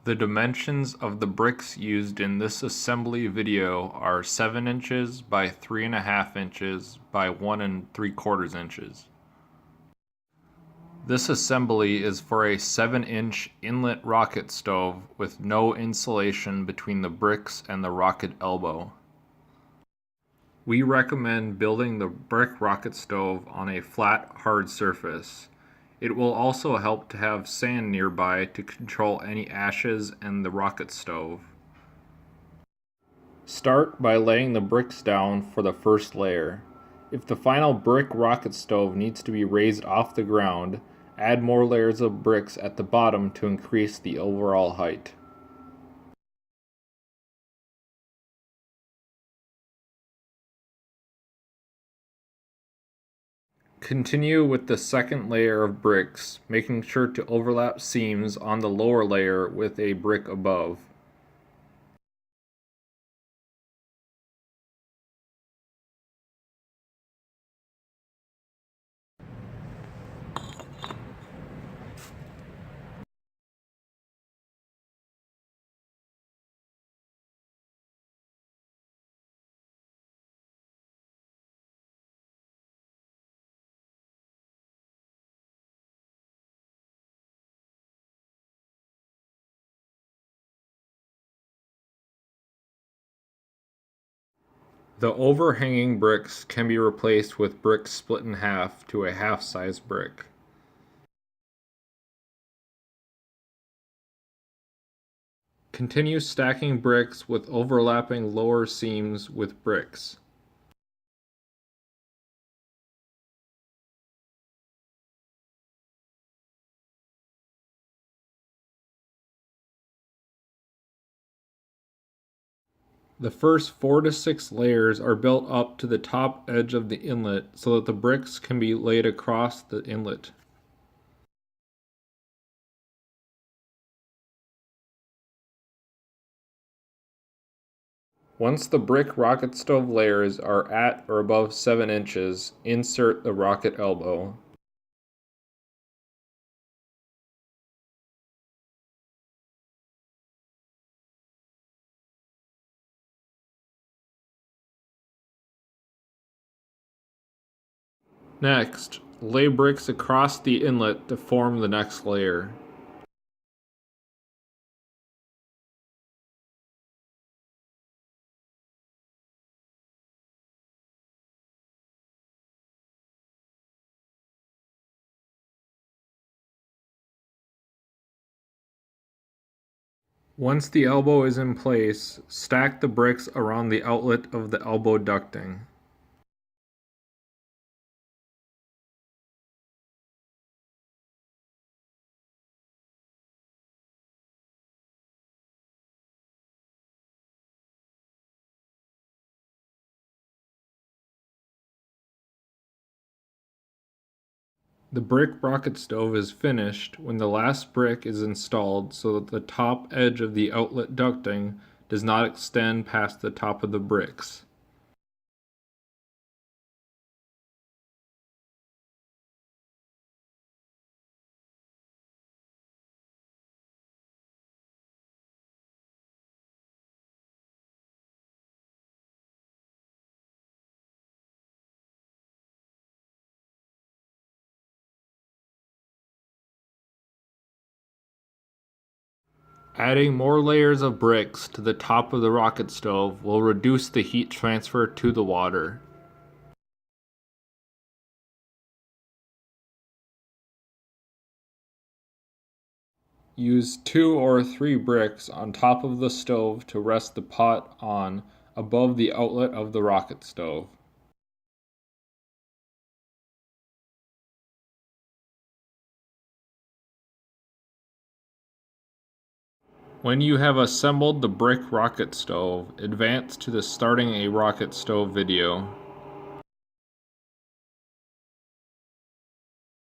The dimensions of the bricks used in this assembly video are 7 inches by 3.5 inches by 1 3/4 inches. This assembly is for a 7-inch inlet rocket stove with no insulation between the bricks and the rocket elbow. We recommend building the brick rocket stove on a flat, hard surface. It will also help to have sand nearby to control any ashes in the rocket stove. Start by laying the bricks down for the first layer. If the final brick rocket stove needs to be raised off the ground, add more layers of bricks at the bottom to increase the overall height. Continue with the second layer of bricks, making sure to overlap seams on the lower layer with a brick above. The overhanging bricks can be replaced with bricks split in half to a half-size brick. Continue stacking bricks with overlapping lower seams with bricks. The first 4 to 6 layers are built up to the top edge of the inlet so that the bricks can be laid across the inlet. Once the brick rocket stove layers are at or above 7 inches, insert the rocket elbow. Next, lay bricks across the inlet to form the next layer. Once the elbow is in place, stack the bricks around the outlet of the elbow ducting. The brick rocket stove is finished when the last brick is installed so that the top edge of the outlet ducting does not extend past the top of the bricks. Adding more layers of bricks to the top of the rocket stove will reduce the heat transfer to the water. Use 2 or 3 bricks on top of the stove to rest the pot on above the outlet of the rocket stove. When you have assembled the brick rocket stove, advance to the starting a rocket stove video.